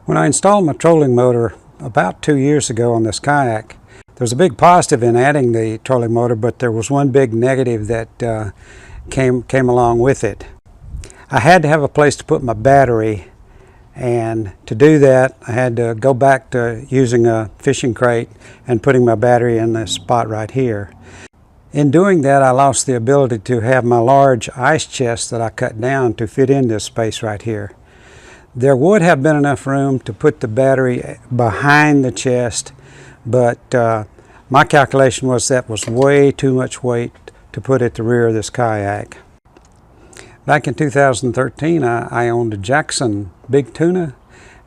When I installed my trolling motor about 2 years ago on this kayak, there's a big positive in adding the trolling motor, but there was one big negative that came along with it. I had to have a place to put my battery, and to do that I had to go back to using a fishing crate and putting my battery in this spot right here. In doing that, I lost the ability to have my large ice chest that I cut down to fit in this space right here. There would have been enough room to put the battery behind the chest, but my calculation was that was way too much weight to put at the rear of this kayak. Back in 2013, I owned a Jackson Big Tuna,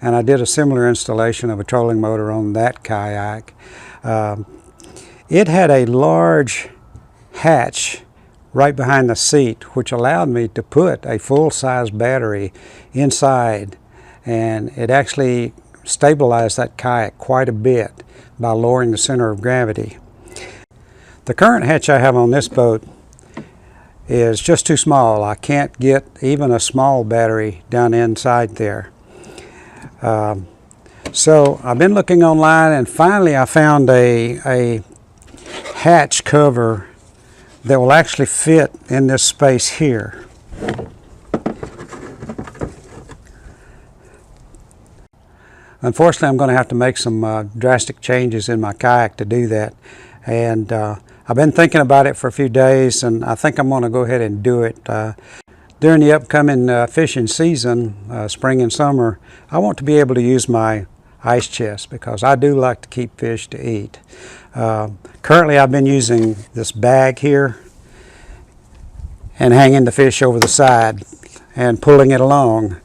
and I did a similar installation of a trolling motor on that kayak. It had a large hatch right behind the seat, which allowed me to put a full-size battery inside, and it actually stabilized that kayak quite a bit by lowering the center of gravity. The current hatch I have on this boat is just too small. I can't get even a small battery down inside there. So I've been looking online, and finally I found a hatch cover that will actually fit in this space here. Unfortunately, I'm going to have to make some drastic changes in my kayak to do that, and I've been thinking about it for a few days, and I think I'm going to go ahead and do it. During the upcoming fishing season, spring and summer, I want to be able to use my ice chest because I do like to keep fish to eat. Currently I've been using this bag here and hanging the fish over the side and pulling it along.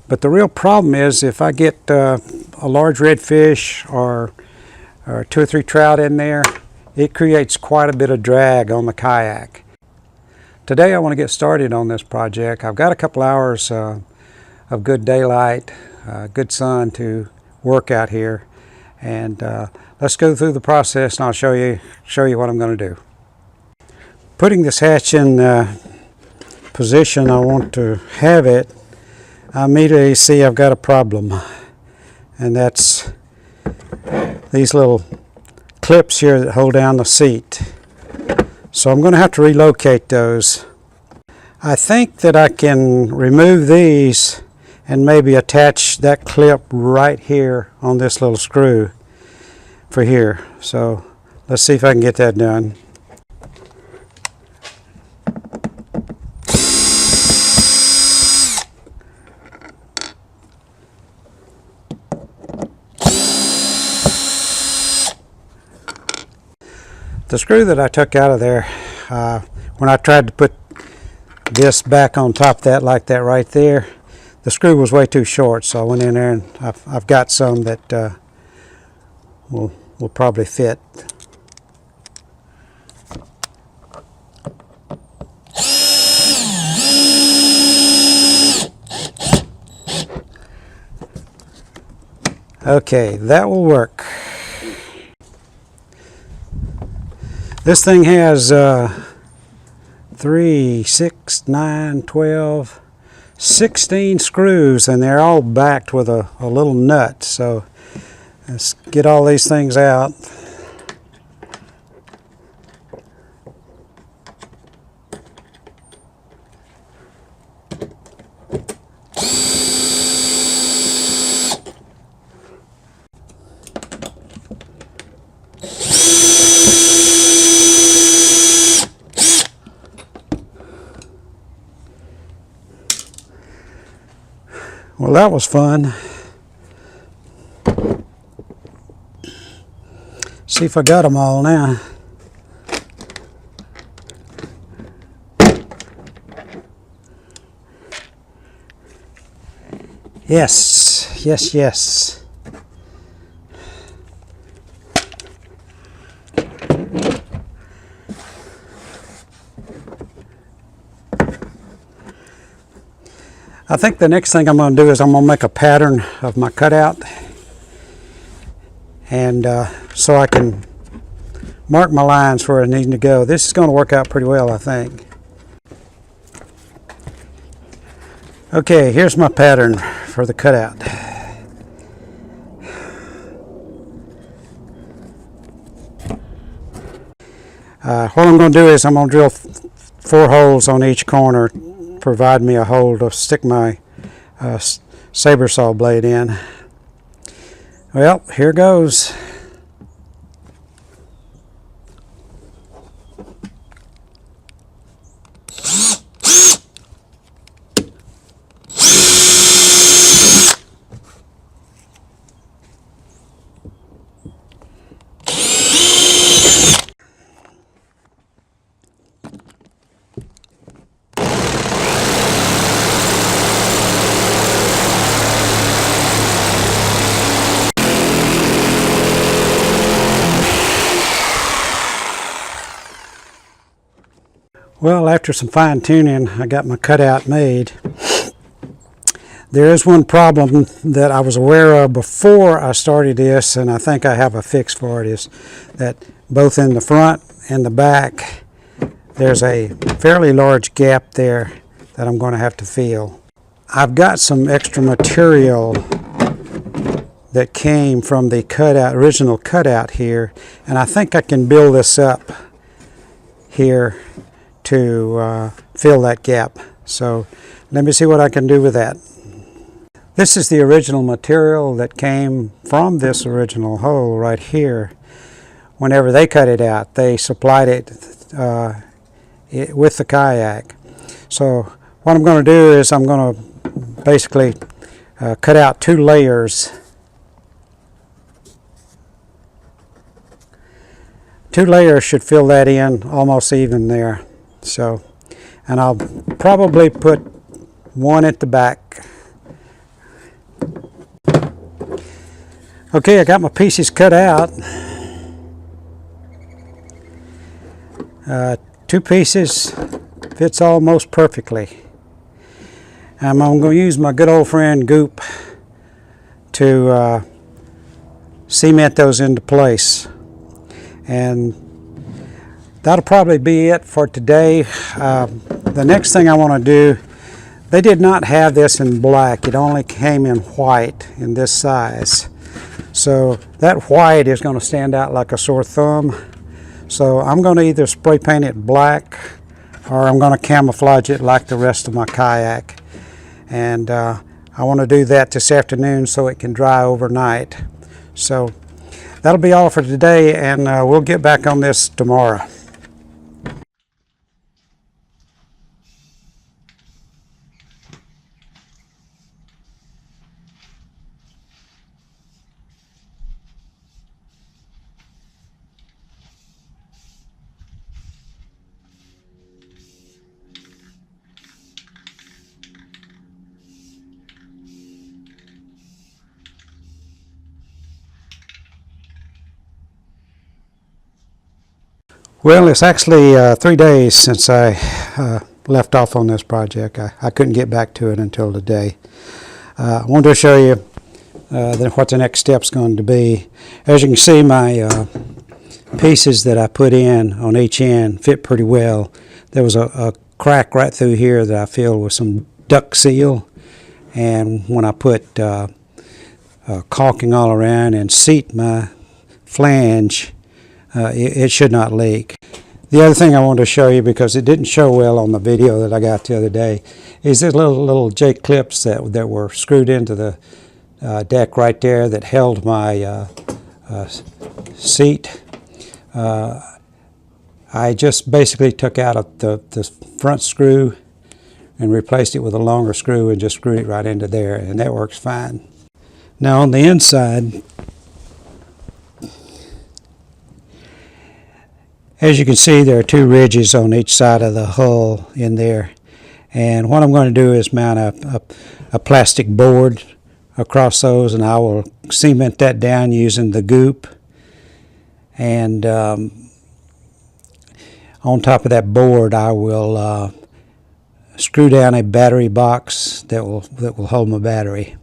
But the real problem is if I get a large redfish or 2 or 3 trout in there, it creates quite a bit of drag on the kayak. Today I want to get started on this project. I've got a couple hours of good daylight, good sun to work out here, and let's go through the process and I'll show you what I'm going to do. Putting this hatch in position I want to have it, I immediately see I've got a problem, and that's these little clips here that hold down the seat. So I'm going to have to relocate those. I think that I can remove these and maybe attach that clip right here on this little screw for here. So let's see if I can get that done. The screw that I took out of there, when I tried to put this back on top of that like that right there, the screw was way too short, so I went in there and I've got some that will probably fit. Okay, that will work. This thing has 3, 6, 9, 12, 16 screws, and they're all backed with a little nut. So let's get all these things out. Well, that was fun. See if I got them all now. Yes, yes, yes. I think the next thing I'm going to do is I'm going to make a pattern of my cutout, and so I can mark my lines where I need to go. This is going to work out pretty well, I think. Okay, here's my pattern for the cutout. What I'm going to do is I'm going to drill 4 holes on each corner, provide me a hole to stick my saber saw blade in. Well, here goes. Well, after some fine tuning, I got my cutout made. There is one problem that I was aware of before I started this, and I think I have a fix for it, is that both in the front and the back, there's a fairly large gap there that I'm going to have to fill. I've got some extra material that came from the original cutout here, and I think I can build this up here to fill that gap. So let me see what I can do with that. This is the original material that came from this original hole right here. Whenever they cut it out, they supplied it with the kayak. So what I'm going to do is I'm going to basically cut out 2 layers. 2 layers should fill that in almost even there. So, and I'll probably put 1 at the back. Okay, I got my pieces cut out. 2 pieces fits almost perfectly. I'm going to use my good old friend Goop to cement those into place. And that'll probably be it for today. The next thing I want to do, they did not have this in black. It only came in white in this size. So that white is going to stand out like a sore thumb. So I'm going to either spray paint it black or I'm going to camouflage it like the rest of my kayak. And I want to do that this afternoon so it can dry overnight. So that'll be all for today, and we'll get back on this tomorrow. Well, it's actually 3 days since I left off on this project. I couldn't get back to it until today. I wanted to show you what the next step's going to be. As you can see, my pieces that I put in on each end fit pretty well. There was a crack right through here that I filled with some duck seal, and when I put caulking all around and seat my flange, it should not leak. The other thing I wanted to show you, because it didn't show well on the video that I got the other day, is these little J clips that were screwed into the deck right there that held my seat. I just basically took out the front screw and replaced it with a longer screw and just screwed it right into there, and that works fine. Now on the inside, as you can see, there are 2 ridges on each side of the hull in there, and what I'm going to do is mount a plastic board across those, and I will cement that down using the Goop, and on top of that board I will screw down a battery box that will hold my battery.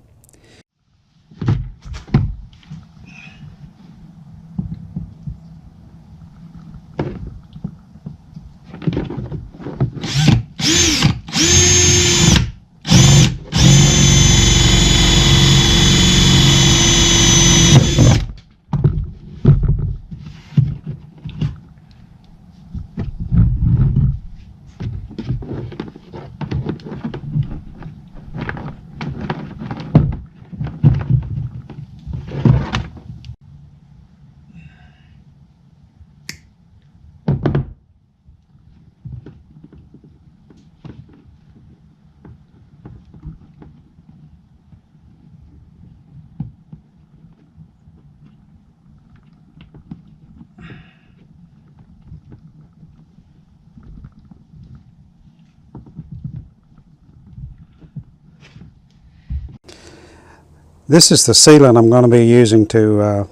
This is the sealant I'm going to be using to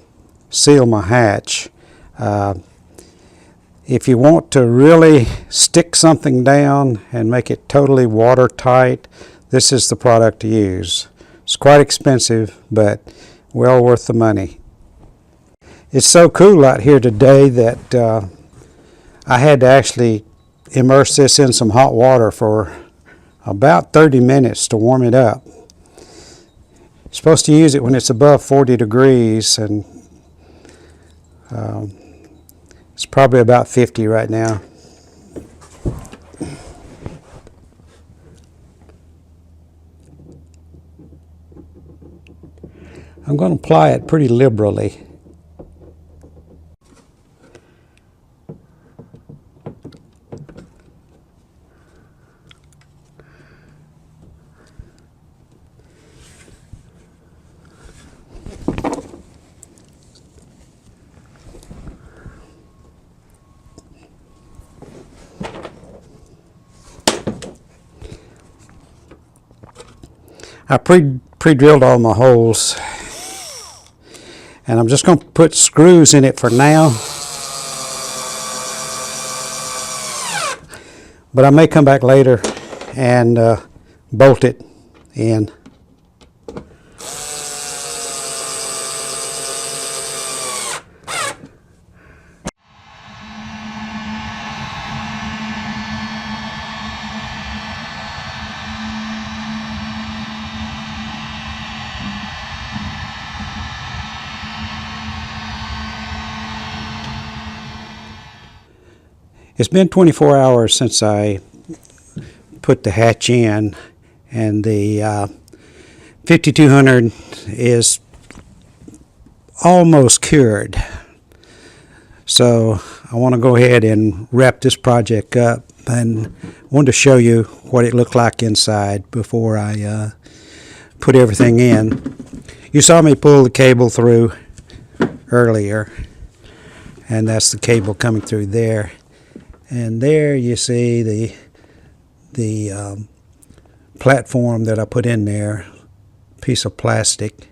seal my hatch. If you want to really stick something down and make it totally watertight, this is the product to use. It's quite expensive, but well worth the money. It's so cool out here today that I had to actually immerse this in some hot water for about 30 minutes to warm it up. You're supposed to use it when it's above 40 degrees, and it's probably about 50 right now. I'm going to apply it pretty liberally. I pre-drilled all my holes, and I'm just going to put screws in it for now, but I may come back later and bolt it in. It's been 24 hours since I put the hatch in, and the 5200 is almost cured. So I want to go ahead and wrap this project up, and wanted to show you what it looked like inside before I put everything in. You saw me pull the cable through earlier, and that's the cable coming through there. And there you see the platform that I put in there, piece of plastic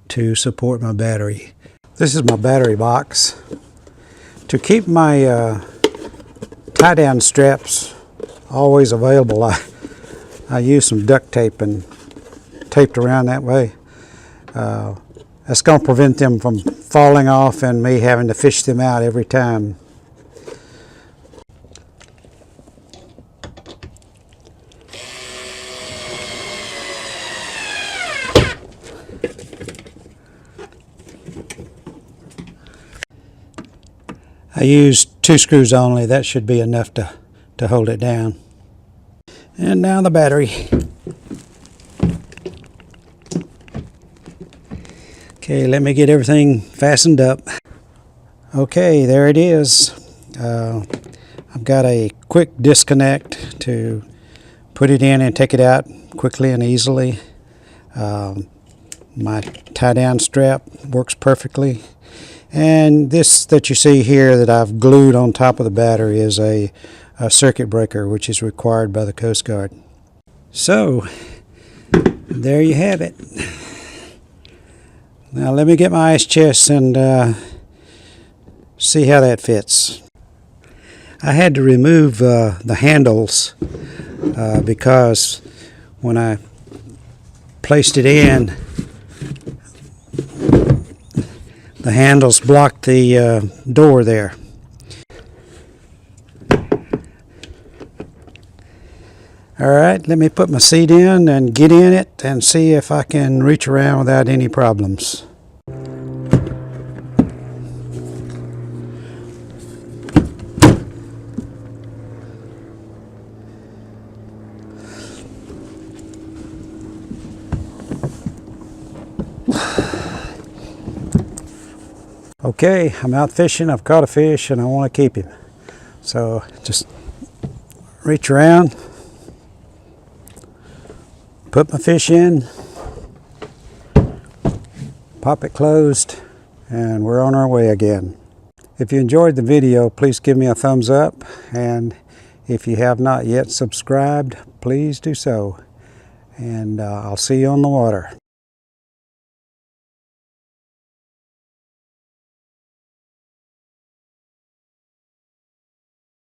to support my battery. This is my battery box. To keep my tie-down straps always available, I use some duct tape and taped around that way. That's going to prevent them from falling off and me having to fish them out every time. I used 2 screws only. That should be enough to hold it down. And now the battery. Okay, let me get everything fastened up. Okay, there it is. I've got a quick disconnect to put it in and take it out quickly and easily. My tie-down strap works perfectly. And this that you see here that I've glued on top of the battery is a circuit breaker, which is required by the Coast Guard. So, there you have it. Now let me get my ice chest and see how that fits. I had to remove the handles because when I placed it in, the handles blocked the door there. Alright, let me put my seat in and get in it and see if I can reach around without any problems. Okay, I'm out fishing, I've caught a fish and I want to keep him. So just reach around, put my fish in, pop it closed, and we're on our way again. If you enjoyed the video, please give me a thumbs up, and if you have not yet subscribed, please do so. And I'll see you on the water.